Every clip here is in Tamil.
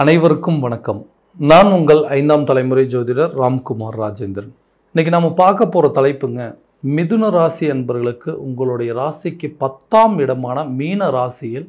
அனைவருக்கும் வணக்கம். நான் உங்கள் 5ஆம் தலைமுறை ஜோதிடர் ராம்குமார் ராஜேந்திரன். இன்னைக்கு நம்ம பார்க்க போகிற தலைப்புங்க, மிதுன ராசி அன்பர்களுக்கு உங்களுடைய ராசிக்கு 10ஆம் இடமான மீன ராசியில்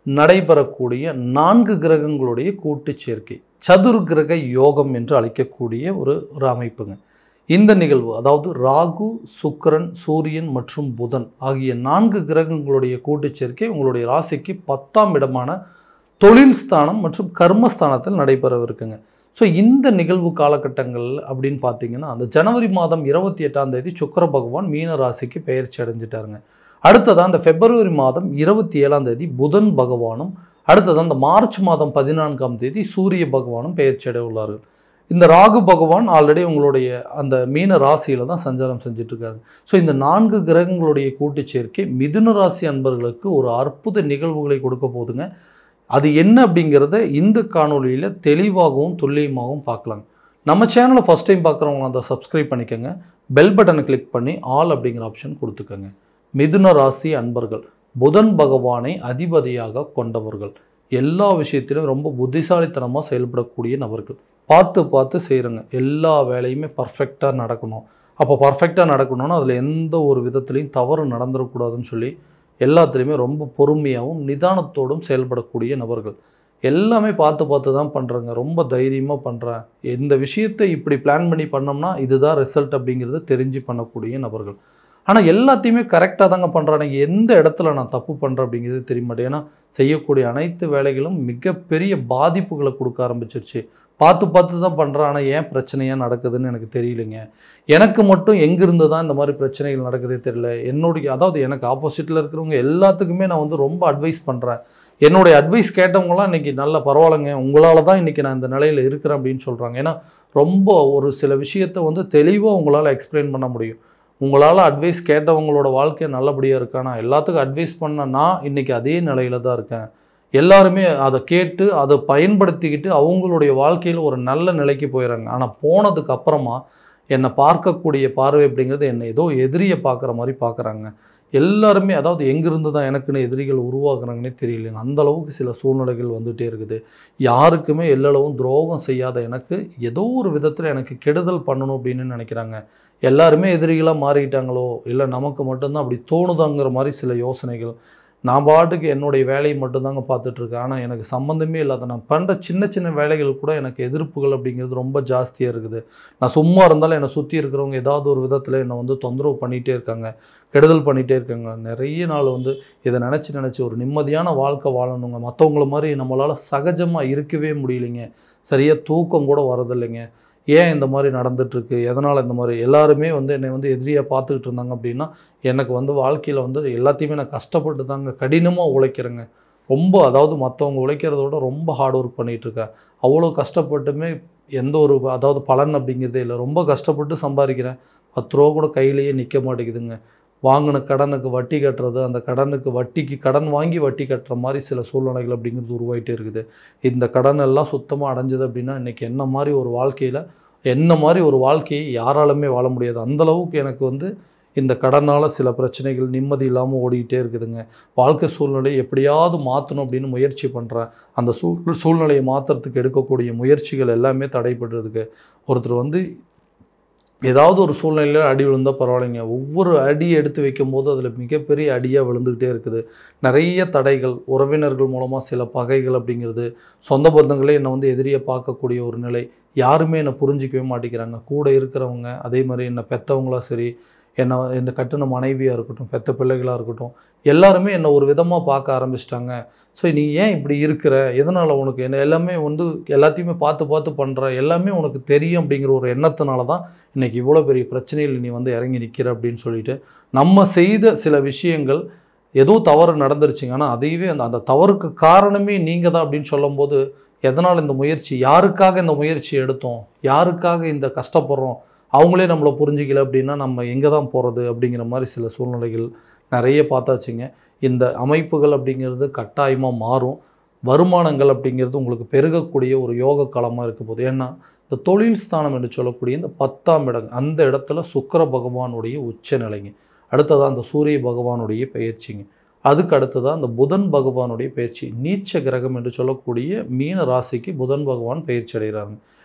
நடைபெறக்கூடிய 4 கிரகங்களுடைய கூட்டு சேர்க்கை, சதுர் கிரக யோகம் என்று அழைக்கக்கூடிய ஒரு அமைப்புங்க. இந்த நிகழ்வு, அதாவது ராகு, சுக்கிரன், சூரியன் மற்றும் புதன் ஆகிய 4 கிரகங்களுடைய கூட்டு சேர்க்கை உங்களுடைய ராசிக்கு 10ஆம் இடமான தொழில் ஸ்தானம் மற்றும் கர்மஸ்தானத்தில் நடைபெறவிருக்குங்க. ஸோ இந்த நிகழ்வு காலகட்டங்கள் அப்படின்னு பார்த்தீங்கன்னா, அந்த ஜனவரி மாதம் 28ஆம் தேதி சுக்கிர பகவான் மீன ராசிக்கு பெயர்ச்சி அடைஞ்சிட்டாருங்க. அடுத்ததான் அந்த பிப்ரவரி மாதம் 27ஆம் தேதி புதன் பகவானும், அடுத்ததான் அந்த மார்ச் மாதம் 14ஆம் தேதி சூரிய பகவானும் பெயர்ச்சி அடைய உள்ளார்கள். இந்த ராகு பகவான் ஆல்ரெடி உங்களுடைய அந்த மீன ராசியில் தான் சஞ்சாரம் செஞ்சுட்டு இருக்காரு. ஸோ இந்த 4 கிரகங்களுடைய கூட்டு சேர்க்கை மிதுன ராசி அன்பர்களுக்கு ஒரு அற்புத நிகழ்வுகளை கொடுக்க போதுங்க. அது என்ன அப்படிங்கிறத இந்த காணொலியில் தெளிவாகவும் துல்லியமாகவும் பார்க்கலாங்க. நம்ம சேனலை ஃபஸ்ட் டைம் பார்க்குறவங்க அதை சப்ஸ்கிரைப் பண்ணிக்கோங்க. பெல் பட்டனை கிளிக் பண்ணி ஆல் அப்படிங்கிற ஆப்ஷன் கொடுத்துக்கோங்க. மிதுன ராசி அன்பர்கள் புதன் பகவானை அதிபதியாக கொண்டவர்கள், எல்லா விஷயத்திலும் ரொம்ப புத்திசாலித்தனமாக செயல்படக்கூடிய நபர்கள். பார்த்து செய்கிறங்க, எல்லா வேலையுமே பர்ஃபெக்டாக நடக்கணும். அப்போ பர்ஃபெக்டாக நடக்கணும்னா அதில் எந்த ஒரு விதத்துலையும் தவறு நடந்துடக்கூடாதுன்னு சொல்லி எல்லாத்துலேயுமே ரொம்ப பொறுமையாகவும் நிதானத்தோடும் செயல்படக்கூடிய நபர்கள். எல்லாமே பார்த்து தான் பண்ணுறாங்க, ரொம்ப தைரியமாக பண்ணுறேன், எந்த விஷயத்தை இப்படி பிளான் பண்ணி பண்ணோம்னா இதுதான் ரிசல்ட் அப்படிங்கிறத தெரிஞ்சு பண்ணக்கூடிய நபர்கள். ஆனால் எல்லாத்தையுமே கரெக்டாக தாங்க பண்ணுறாங்க. எந்த இடத்துல நான் தப்பு பண்ணுறேன் அப்படிங்கிறது தெரிய மாட்டேன். ஏன்னா செய்யக்கூடிய அனைத்து வேலைகளும் மிகப்பெரிய பாதிப்புகளை கொடுக்க ஆரம்பிச்சிருச்சு. பார்த்து தான் பண்ணுறேன், ஆனால் ஏன் பிரச்சனையாக நடக்குதுன்னு எனக்கு தெரியலைங்க. எனக்கு மட்டும் எங்கிருந்து தான் இந்த மாதிரி பிரச்சனைகள் நடக்குதே தெரியல. அதாவது எனக்கு ஆப்போசிட்டில் இருக்கிறவங்க எல்லாத்துக்குமே நான் ரொம்ப அட்வைஸ் பண்ணுறேன். என்னுடைய அட்வைஸ் கேட்டவங்களாம் இன்றைக்கி நல்ல பரவாயில்லைங்க, உங்களால் தான் இன்றைக்கி நான் இந்த நிலையில் இருக்கிறேன் அப்படின்னு சொல்கிறாங்க. ஏன்னா ரொம்ப ஒரு சில விஷயத்தை தெளிவாக உங்களால் எக்ஸ்பிளைன் பண்ண முடியும். உங்களால் அட்வைஸ் கேட்டவங்களோட வாழ்க்கை நல்லபடியாக இருக்கா? நான் எல்லாத்துக்கும் அட்வைஸ் பண்ண நான் இன்றைக்கி அதே நிலையில் தான் இருக்கேன். எல்லாருமே அதை கேட்டு அதை பயன்படுத்திக்கிட்டு அவங்களுடைய வாழ்க்கையில் ஒரு நல்ல நிலைக்கு போயிடறாங்க. ஆனால் போனதுக்கு அப்புறமா என்னை பார்க்கக்கூடிய பார்வை அப்படிங்கிறது என்னை ஏதோ எதிரியை பார்க்குற மாதிரி பார்க்குறாங்க. எல்லாருமே, அதாவது எங்கிருந்து தான் எனக்குன்னு எதிரிகள் உருவாக்குறாங்கன்னே தெரியலைங்க. அந்தளவுக்கு சில சூழ்நிலைகள் வந்துகிட்டே இருக்குது. யாருக்குமே எல்லளவும் துரோகம் செய்யாத எனக்கு ஏதோ ஒரு விதத்தில் எனக்கு கெடுதல் பண்ணணும் அப்படின்னு நினைக்கிறாங்க. எல்லாருமே எதிரிகளாக மாறிட்டாங்களோ, இல்லை நமக்கு மட்டும்தான் அப்படி தோணுதாங்கிற மாதிரி சில யோசனைகள். நான் பாட்டுக்கு என்னுடைய வேலையை மட்டும்தாங்க பார்த்துட்ருக்கேன். ஆனால் எனக்கு சம்மந்தமே இல்லாத நான் பண்ணுற சின்ன வேலைகள் கூட எனக்கு எதிர்ப்புகள் அப்படிங்கிறது ரொம்ப ஜாஸ்தியாக இருக்குது. நான் சும்மா இருந்தாலும் என்னை சுற்றி இருக்கிறவங்க ஏதாவது ஒரு விதத்தில் என்னை தொந்தரவு பண்ணிகிட்டே இருக்காங்க, கெடுதல் பண்ணிகிட்டே இருக்காங்க. நிறைய நாள் இதை நினச்சி ஒரு நிம்மதியான வாழ்க்கை வாழணுங்க. மற்றவங்கள மாதிரி நம்மளால் சகஜமாக இருக்கவே முடியலைங்க. சரியாக தூக்கம் கூட வரதில்லைங்க. ஏன் இந்த மாதிரி நடந்துகிட்ருக்கு, எதனால் இந்த மாதிரி எல்லாருமே என்னை எதிரியாக பார்த்துக்கிட்டு இருந்தாங்க அப்படின்னா, எனக்கு வாழ்க்கையில் எல்லாத்தையுமே நான் கஷ்டப்பட்டு தாங்க கடினமாக உழைக்கிறேங்க. ரொம்ப, அதாவது மற்றவங்க உழைக்கிறத விட ரொம்ப ஹார்ட் ஒர்க் பண்ணிகிட்ருக்கேன். அவ்வளோ கஷ்டப்பட்டுமே எந்த ஒரு பலன் அப்படிங்கிறதே இல்லை. ரொம்ப கஷ்டப்பட்டு சம்பாதிக்கிறேன், 10 ரூபா கூட கையிலேயே நிற்க மாட்டேங்குதுங்க. வாங்கின கடனுக்கு வட்டி கட்டுறது, அந்த கடனுக்கு வட்டிக்கு கடன் வாங்கி வட்டி கட்டுற மாதிரி சில சூழ்நிலைகள் அப்படிங்கிறது உருவாகிட்டே இருக்குது. இந்த கடன் எல்லாம் சுத்தமாக அடைஞ்சது அப்படின்னா இன்றைக்கி என்ன மாதிரி ஒரு வாழ்க்கையை யாராலுமே வாழ முடியாது. அந்தளவுக்கு எனக்கு இந்த கடனால் சில பிரச்சனைகள், நிம்மதி இல்லாமல் ஓடிக்கிட்டே இருக்குதுங்க. வாழ்க்கை சூழ்நிலையை எப்படியாவது மாற்றணும் அப்படின்னு முயற்சி பண்ணுறேன். அந்த சூழ்நிலையை மாற்றுறதுக்கு எடுக்கக்கூடிய முயற்சிகள் எல்லாமே தடைபடுறதுக்கு, ஒருத்தர் ஏதாவது ஒரு சூழ்நிலையில் அடி விழுந்தால் பரவாயில்லைங்க, ஒவ்வொரு அடி எடுத்து வைக்கும்போது அதில் மிகப்பெரிய அடியாக விழுந்துக்கிட்டே இருக்குது. நிறைய தடைகள், உறவினர்கள் மூலமாக சில பகைகள் அப்படிங்கிறது, சொந்த பந்தங்களே என்னை எதிரியை பார்க்கக்கூடிய ஒரு நிலை. யாருமே என்னை புரிஞ்சிக்கவே மாட்டேங்கிறாங்க. கூட இருக்கிறவங்க, அதே மாதிரி என்னை பெற்றவங்களாக சரி, என்னை கட்டின மனைவியாக இருக்கட்டும், பெற்ற பிள்ளைகளாக இருக்கட்டும், எல்லாருமே என்னை ஒரு விதமாக பார்க்க ஆரம்பிச்சிட்டாங்க. ஸோ நீ ஏன் இப்படி இருக்கிற, எதனால் உனக்கு என்ன எல்லாமே எல்லாத்தையுமே பார்த்து பண்ணுற, எல்லாமே உனக்கு தெரியும் அப்படிங்கிற ஒரு எண்ணத்தினால தான் இன்றைக்கி இவ்வளோ பெரிய பிரச்சனையில் நீ இறங்கி நிற்கிற அப்படின்னு சொல்லிட்டு, நம்ம செய்த சில விஷயங்கள் ஏதோ தவறு நடந்துருச்சுங்க. ஆனால் அதையவே அந்த தவறுக்கு காரணமே நீங்கள் தான் அப்படின்னு சொல்லும்போது, எதனால் இந்த முயற்சி, யாருக்காக இந்த முயற்சி எடுத்தோம், யாருக்காக இந்த கஷ்டப்படுறோம், அவங்களே நம்மளை புரிஞ்சிக்கல அப்படின்னா நம்ம எங்கே தான் போகிறது அப்படிங்கிற மாதிரி சில சூழ்நிலைகள் நிறைய பார்த்தாச்சுங்க. இந்த அமைப்புகள் அப்படிங்கிறது கட்டாயமாக மாறும். வருமானங்கள் அப்படிங்கிறது உங்களுக்கு பெருகக்கூடிய ஒரு யோக காலமாக இருக்க போகுது. ஏன்னா இந்த தொழில் ஸ்தானம் என்று சொல்லக்கூடிய இந்த 10ஆம் இடம், அந்த இடத்துல சுக்கிர பகவானுடைய உச்ச நிலைங்க. அடுத்ததாக அந்த சூரிய பகவானுடைய பெயர்ச்சிங்க. அதுக்கு அடுத்ததாக அந்த புதன் பகவானுடைய பயிற்சி, நீச்ச கிரகம் என்று சொல்லக்கூடிய மீன ராசிக்கு புதன் பகவான் பயிற்சி அடைகிறாங்க.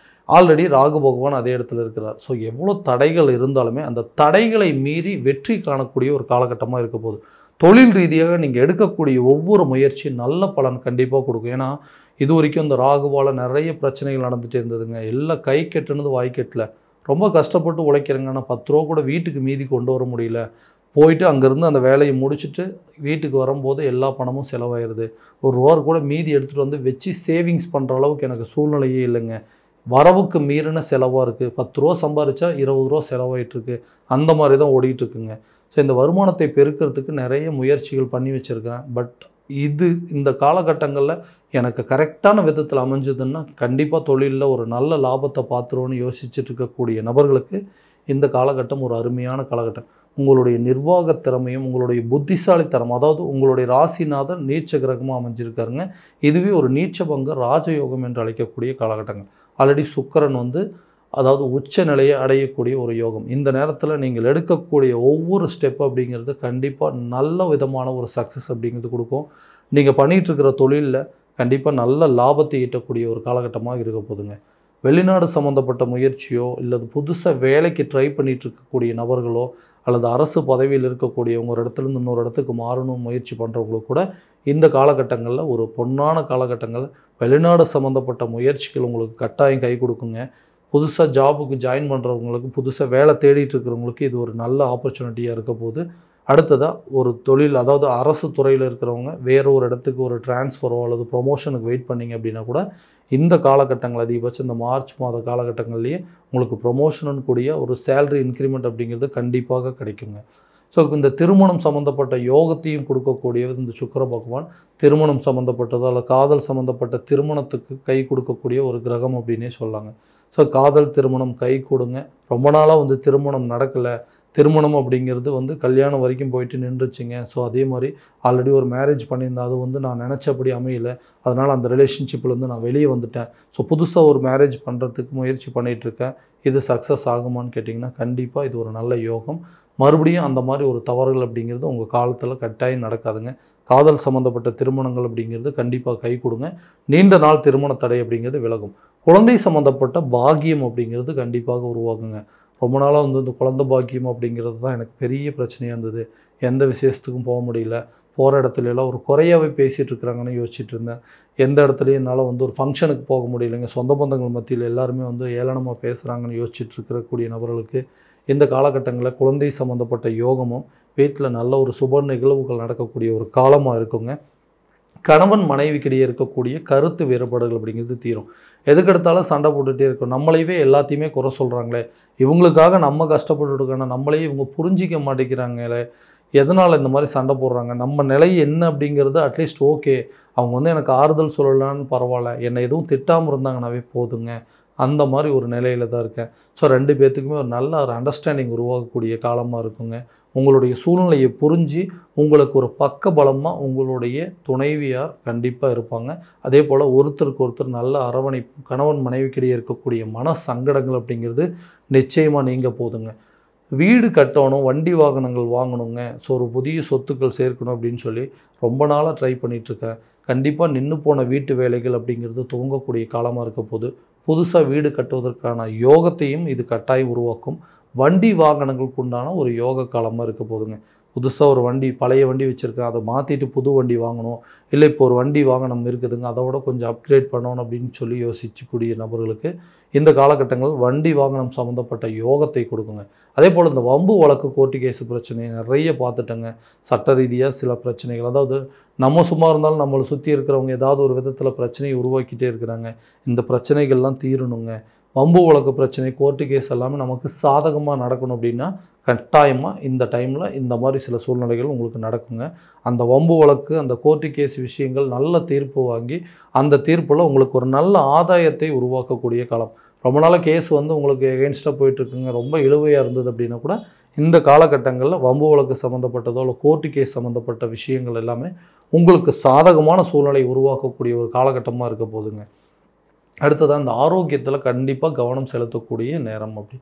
ஆல்ரெடி ராகு பகவான் அதே இடத்துல இருக்கிறார். ஸோ எவ்வளோ தடைகள் இருந்தாலுமே அந்த தடைகளை மீறி வெற்றி காணக்கூடிய ஒரு காலகட்டமாக இருக்க போகுது. தொழில் ரீதியாக நீங்கள் எடுக்கக்கூடிய ஒவ்வொரு முயற்சி நல்ல பலன் கண்டிப்பாக கொடுக்கும். ஏன்னா இது வரைக்கும் இந்த ராகுவால் நிறைய பிரச்சனைகள் நடந்துகிட்டே இருந்ததுங்க. எல்லாம் கை கெட்டுனது வாய் கெட்டல. ரொம்ப கஷ்டப்பட்டு உழைக்கிறேங்க. ஆனால் 10 ரூபா கூட வீட்டுக்கு மீதி கொண்டு வர முடியல. போயிட்டு அங்கேருந்து அந்த வேலையை முடிச்சுட்டு வீட்டுக்கு வரும்போது எல்லா பணமும் செலவாயிடுது. ₹1 கூட மீதி எடுத்துகிட்டு வந்து வச்சு சேவிங்ஸ் பண்ணுற அளவுக்கு எனக்கு சூழ்நிலையே இல்லைங்க. வரவுக்கு மீறின செலவாக இருக்குது. 10 ரூபா சம்பாரித்தா 20 ரூபா செலவாயிட்ருக்கு. அந்த மாதிரி தான் ஓடிட்டுருக்குங்க. ஸோ இந்த வருமானத்தை பெருக்கிறதுக்கு நிறைய முயற்சிகள் பண்ணி வச்சுருக்கேன். பட் இந்த காலகட்டங்களில் எனக்கு கரெக்டான விதத்தில் அமைஞ்சதுன்னா கண்டிப்பாக தொழிலில் ஒரு நல்ல லாபத்தை பார்த்துருவோன்னு யோசிச்சுட்டு இருக்கக்கூடிய நபர்களுக்கு இந்த காலகட்டம் ஒரு அருமையான காலகட்டம். உங்களுடைய நிர்வாக திறமையும் உங்களுடைய புத்திசாலித்தனம், அதாவது உங்களுடைய ராசிநாதன் நீச்ச கிரகமாக அமைஞ்சிருக்காருங்க. இதுவே ஒரு நீச்சபங்க ராஜயோகம் என்று அழைக்கக்கூடிய காலகட்டங்கள். ஆல்ரெடி சுக்கிரன் அதாவது உச்ச நிலையை அடையக்கூடிய ஒரு யோகம். இந்த நேரத்தில் நீங்கள் எடுக்கக்கூடிய ஒவ்வொரு ஸ்டெப் அப்படிங்கிறது கண்டிப்பாக நல்ல விதமான ஒரு சக்ஸஸ் அப்படிங்கிறது கொடுக்கும். நீங்கள் பண்ணிகிட்ருக்கிற தொழிலில் கண்டிப்பாக நல்ல லாபத்தை ஈட்டக்கூடிய ஒரு காலகட்டமாக இருக்க போதுங்க. வெளிநாடு சம்மந்தப்பட்ட முயற்சியோ இல்லது புதுசாக வேலைக்கு ட்ரை பண்ணிகிட்டு இருக்கக்கூடிய நபர்களோ அல்லது அரசு பதவியில் இருக்கக்கூடியவங்க ஒரு இடத்துலேருந்து இன்னொரு இடத்துக்கு மாறணும் முயற்சி பண்ணுறவங்களுக்கு கூட இந்த காலகட்டங்களில் ஒரு பொன்னான காலகட்டங்கள். வெளிநாடு சம்மந்தப்பட்ட முயற்சிகள் உங்களுக்கு கட்டாயம் கை கொடுக்குங்க. புதுசாக ஜாபுக்கு ஜாயின் பண்ணுறவங்களுக்கு, புதுசாக வேலை தேடிட்டு இருக்கிறவங்களுக்கு இது ஒரு நல்ல ஆப்பர்ச்சுனிட்டியாக இருக்க போது. அடுத்ததாக ஒரு தொழில், அதாவது அரசு துறையில் இருக்கிறவங்க வேறு ஒரு இடத்துக்கு ஒரு டிரான்ஸ்ஃபரோ அல்லது ப்ரொமோஷனுக்கு வெயிட் பண்ணிங்க அப்படின்னா கூட இந்த காலகட்டங்கள் அதிகபட்சம் இந்த மார்ச் மாத காலகட்டங்கள்லேயே உங்களுக்கு ப்ரொமோஷனுன்னு கூடிய ஒரு சேலரி இன்க்ரிமெண்ட் அப்படிங்கிறது கண்டிப்பாக கிடைக்குங்க. ஸோ இந்த திருமணம் சம்மந்தப்பட்ட யோகத்தையும் கொடுக்கக்கூடியது இந்த சுக்கிர பகவான். திருமணம் சம்மந்தப்பட்டதோ அல்லது காதல் சம்மந்தப்பட்ட திருமணத்துக்கு கை கொடுக்கக்கூடிய ஒரு கிரகம் அப்படின்னே சொல்லாங்க. ஸோ காதல் திருமணம் கை கொடுங்க. ரொம்ப நாளாக திருமணம் நடக்கலை, திருமணம் அப்படிங்கிறது கல்யாணம் வரைக்கும் போயிட்டு நின்றுச்சுங்க. ஸோ அதே மாதிரி ஆல்ரெடி ஒரு மேரேஜ் பண்ணியிருந்தேன், அது நான் நினச்சபடி அமையலை, அதனால் அந்த ரிலேஷன்ஷிப்லேருந்து நான் வெளியே வந்துட்டேன். ஸோ புதுசாக ஒரு மேரேஜ் பண்ணுறதுக்கு முயற்சி பண்ணிகிட்ருக்கேன். இது சக்ஸஸ் ஆகுமான்னு கேட்டிங்கன்னா கண்டிப்பாக இது ஒரு நல்ல யோகம். மறுபடியும் அந்த மாதிரி ஒரு தவறுகள் அப்படிங்கிறது உங்கள் காலத்தில் கட்டாயம் நடக்காதுங்க. காதல் சம்மந்தப்பட்ட திருமணங்கள் அப்படிங்கிறது கண்டிப்பாக கை கொடுங்க. நீண்ட நாள் திருமண தடை அப்படிங்கிறது விலகும். குழந்தை சம்மந்தப்பட்ட பாக்கியம் அப்படிங்கிறது கண்டிப்பாக உருவாகுங்க. ரொம்ப நாளாக இந்த குழந்தை பாக்கியம் அப்படிங்கிறது தான் எனக்கு பெரிய பிரச்சனையாக இருந்தது. எந்த விசேஷத்துக்கும் போக முடியல, போகிற இடத்துலலாம் ஒரு குறையாகவே பேசிகிட்டு இருக்கிறாங்கன்னு யோசிச்சுட்டு இருந்தேன். எந்த இடத்துலையும் என்னால் ஒரு ஃபங்க்ஷனுக்கு போக முடியலைங்க. சொந்த பந்தங்கள் மத்தியில் எல்லாருமே ஏளனமாக பேசுகிறாங்கன்னு யோசிச்சுட்டு இருக்கக்கூடிய நபர்களுக்கு இந்த காலகட்டங்களில் குழந்தை சம்மந்தப்பட்ட யோகமும் வீட்டில் நல்ல ஒரு சுப நிகழ்வுகள் நடக்கக்கூடிய ஒரு காலமாக இருக்குங்க. கணவன் மனைவிக்கிடையே இருக்கக்கூடிய கருத்து வேறுபாடுகள் அப்படிங்கிறது தீரும். எதுக்கெடுத்தாலும் சண்டை போட்டுகிட்டே இருக்கும். நம்மளையவே எல்லாத்தையுமே குறை சொல்கிறாங்களே, இவங்களுக்காக நம்ம கஷ்டப்பட்டுருக்கோன்னா நம்மளையே இவங்க புரிஞ்சிக்க மாட்டேங்கிறாங்களே, எதனால் இந்த மாதிரி சண்டை போடுறாங்க, நம்ம நிலை என்ன அப்படிங்கிறது அட்லீஸ்ட் ஓகே, அவங்க எனக்கு ஆறுதல் சொல்லலான்னு பரவாயில்ல, என்னை எதுவும் திட்டாமல் இருந்தாங்கன்னாவே போதுங்க, அந்த மாதிரி ஒரு நிலையில் தான் இருக்கேன். ஸோ 2 பேர்த்துக்குமே ஒரு நல்ல ஒரு அண்டர்ஸ்டாண்டிங் உருவாகக்கூடிய காலமாக இருக்குங்க. உங்களுடைய சூழ்நிலையை புரிஞ்சு உங்களுக்கு ஒரு பக்க பலமாக உங்களுடைய துணைவியார் கண்டிப்பாக இருப்பாங்க. அதே போல் ஒருத்தருக்கு ஒருத்தர் நல்ல அரவணைப்பு, கணவன் மனைவிக்கிடையே இருக்கக்கூடிய மன சங்கடங்கள் அப்படிங்கிறது நிச்சயமாக நீங்க போதுங்க. வீடு கட்டணும், வண்டி வாகனங்கள் வாங்கணுங்க, ஸோ ஒரு புதிய சொத்துக்கள் சேர்க்கணும் அப்படின்னு சொல்லி ரொம்ப நாளாக ட்ரை பண்ணிகிட்ருக்கேன். கண்டிப்பாக நின்று போன வீட்டு வேலைகள் அப்படிங்கிறது துவங்கக்கூடிய காலமாக இருக்க போது. புதுசாக வீடு கட்டுவதற்கான யோகத்தையும் இது கட்டாயம் உருவாக்கும். வண்டி வாகனங்களுக்கு உண்டான ஒரு யோக காலமாக இருக்க போதுங்க. புதுசாக ஒரு வண்டி, பழைய வண்டி வச்சுருக்கேன், அதை மாற்றிட்டு புது வண்டி வாங்கணும், இல்லை இப்போ ஒரு வண்டி வாகனம் இருக்குதுங்க, அதோட கொஞ்சம் அப்கிரேட் பண்ணணும் அப்படின்னு சொல்லி யோசிக்கக்கூடிய நபர்களுக்கு இந்த காலகட்டங்கள் வண்டி வாகனம் சம்மந்தப்பட்ட யோகத்தை கொடுக்குங்க. அதே போல் இந்த வம்பு வழக்கு கோர்ட்டு கேஸு பிரச்சனை நிறைய பார்த்துட்டேங்க. சட்ட ரீதியாக சில பிரச்சனைகள், அதாவது நம்ம சும்மா இருந்தாலும் நம்மளை சுற்றி இருக்கிறவங்க ஏதாவது ஒரு விதத்தில் பிரச்சனையை உருவாக்கிட்டே இருக்கிறாங்க. இந்த பிரச்சனைகள்லாம் தீரணுங்க. வம்பு வழக்கு பிரச்சனை, கோர்ட்டு கேஸ் எல்லாமே நமக்கு சாதகமாக நடக்கணும் அப்படின்னா கட்டாயமாக இந்த டைமில் இந்த மாதிரி சில சூழ்நிலைகள் உங்களுக்கு நடக்குங்க. அந்த வம்பு வழக்கு, அந்த கோர்ட்டு கேஸ் விஷயங்கள் நல்ல தீர்ப்பு வாங்கி அந்த தீர்ப்பில் உங்களுக்கு ஒரு நல்ல ஆதாயத்தை உருவாக்கக்கூடிய காலம். ரொம்ப நாளாக கேஸ் உங்களுக்கு எகென்ஸ்டாக போயிட்டுருக்குங்க, ரொம்ப இழுவையாக இருந்தது அப்படின்னா கூட இந்த காலகட்டங்களில் வம்பு வழக்கு சம்மந்தப்பட்டதோ இல்லை கோர்ட்டு கேஸ் சம்மந்தப்பட்ட விஷயங்கள் எல்லாமே உங்களுக்கு சாதகமான சூழ்நிலை உருவாக்கக்கூடிய ஒரு காலகட்டமாக இருக்க போதுங்க. அடுத்ததாக இந்த ஆரோக்கியத்தில் கண்டிப்பாக கவனம் செலுத்தக்கூடிய நேரம் அப்படி.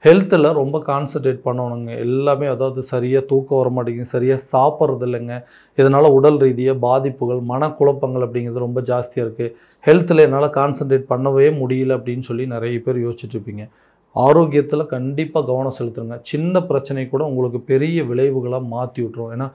ஹெல்த்தில் ரொம்ப கான்சன்ட்ரேட் பண்ணணுங்க. எல்லாமே அதாவது சரியாக தூக்கம் வர மாட்டேங்குது, சரியாக சாப்பிட்றது இல்லைங்க. இதனால் உடல் ரீதியாக பாதிப்புகள், மனக்குழப்பங்கள் அப்படிங்கிறது ரொம்ப ஜாஸ்தியாக இருக்குது. ஹெல்த்தில் என்னால் கான்சன்ட்ரேட் பண்ணவே முடியல அப்படின்னு சொல்லி நிறைய பேர் யோசிச்சுட்ருப்பீங்க. ஆரோக்கியத்தில் கண்டிப்பாக கவனம் செலுத்துங்க. சின்ன பிரச்சனை கூட உங்களுக்கு பெரிய விளைவுகளாக மாற்றி விட்ருவோம். ஏன்னா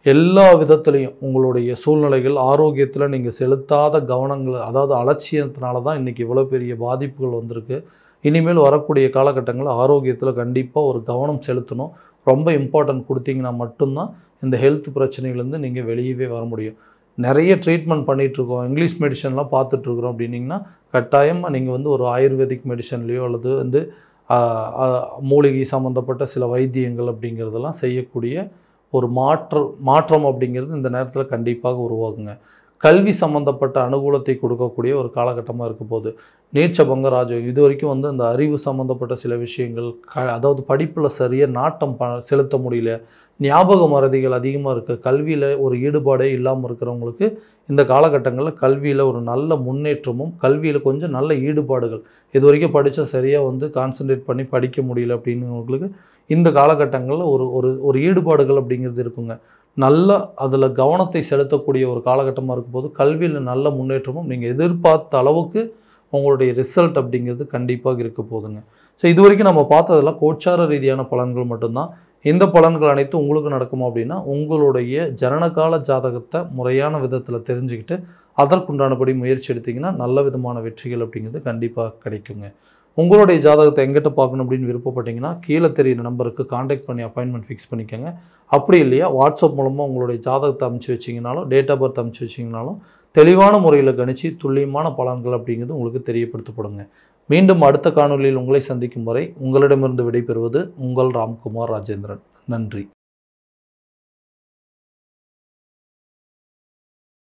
எல்லா விதத்துலேயும் உங்களுடைய சூழ்நிலைகள் ஆரோக்கியத்தில் நீங்கள் செலுத்தாத கவனங்கள், அதாவது அலட்சியத்தினால தான் இன்றைக்கி இவ்வளோ பெரிய பாதிப்புகள் வந்திருக்கு. இனிமேல் வரக்கூடிய காலகட்டங்களில் ஆரோக்கியத்தில் கண்டிப்பாக ஒரு கவனம் செலுத்தணும். ரொம்ப இம்பார்ட்டன்ட் கொடுத்தீங்கன்னா மட்டும்தான் இந்த ஹெல்த் பிரச்சனைகள்லேருந்து நீங்கள் வெளியவே வர முடியும். நிறைய ட்ரீட்மெண்ட் பண்ணிகிட்ருக்கோம், இங்கிலீஷ் மெடிசன்லாம் பார்த்துட்ருக்குறோம் அப்படின்னிங்கன்னா கட்டாயமாக நீங்கள் ஒரு ஆயுர்வேதிக் மெடிசன்லேயோ அல்லது மூலிகை சம்மந்தப்பட்ட சில வைத்தியங்கள் அப்படிங்கிறதெல்லாம் செய்யக்கூடிய ஒரு மாற்றம் அப்படிங்கிறது இந்த நேரத்தில் கண்டிப்பாக உருவாகுங்க. கல்வி சம்மந்தப்பட்ட அனுகூலத்தை கொடுக்கக்கூடிய ஒரு காலகட்டமாக இருக்க போகுது. நீட்சபங்க ராஜயோகம் இது வரைக்கும் அந்த அறிவு சம்மந்தப்பட்ட சில விஷயங்கள், அதாவது படிப்பில் சரியாக நாட்டம் செலுத்த முடியல, ஞாபக மறதிகள் அதிகமாக இருக்குது, கல்வியில் ஒரு ஈடுபாடே இல்லாமல் இருக்கிறவங்களுக்கு இந்த காலகட்டங்களில் கல்வியில் ஒரு நல்ல முன்னேற்றமும், கல்வியில் கொஞ்சம் நல்ல ஈடுபாடுகள், இது வரைக்கும் படித்தா சரியாக கான்சன்ட்ரேட் பண்ணி படிக்க முடியல அப்படிங்கிறவங்களுக்கு இந்த காலகட்டங்களில் ஒரு ஈடுபாடுகள் அப்படிங்கிறது இருக்குங்க. நல்ல அதில் கவனத்தை செலுத்தக்கூடிய ஒரு காலகட்டமாக இருக்கும்போது கல்வியில் நல்ல முன்னேற்றமும் நீங்கள் எதிர்பார்த்த அளவுக்கு உங்களுடைய ரிசல்ட் அப்படிங்கிறது கண்டிப்பாக இருக்க போகுதுங்க. ஸோ இது வரைக்கும் நம்ம பார்த்ததெல்லாம் கோச்சார ரீதியான பலன்கள் மட்டும்தான். இந்த பலன்கள் அனைத்தும் உங்களுக்கு நடக்குமா அப்படின்னா உங்களுடைய ஜனனகால ஜாதகத்தை முறையான விதத்தில் தெரிஞ்சுக்கிட்டு அதற்குண்டானபடி முயற்சி எடுத்திங்கன்னா நல்ல விதமான வெற்றிகள் அப்படிங்கிறது கண்டிப்பாக கிடைக்குங்க. உங்களுடைய ஜாதகத்தை எங்கிட்ட பார்க்கணும் அப்படின்னு விருப்பப்பட்டீங்கன்னா கீழே தெரியிற நம்பருக்கு காண்டாக்ட் பண்ணி அப்பாயின்மெண்ட் ஃபிக்ஸ் பண்ணிக்கோங்க. அப்படி இல்லையா வாட்ஸ்அப் மூலமாக உங்களுடைய ஜாதகத்தை அனுப்பிச்சி வச்சிங்கனாலும் டேட் ஆஃப் பர்த் அனுப்பிச்சி வச்சிங்கனாலும் தெளிவான முறையில் கணிச்சு துல்லியமான பலன்கள் அப்படிங்கிறது உங்களுக்கு தெரியப்படுத்தப்படுங்க. மீண்டும் அடுத்த காணொலியில் உங்களை சந்திக்கும் வரை உங்களிடமிருந்து விடைபெறுவது உங்கள் ராம்குமார் ராஜேந்திரன். நன்றி.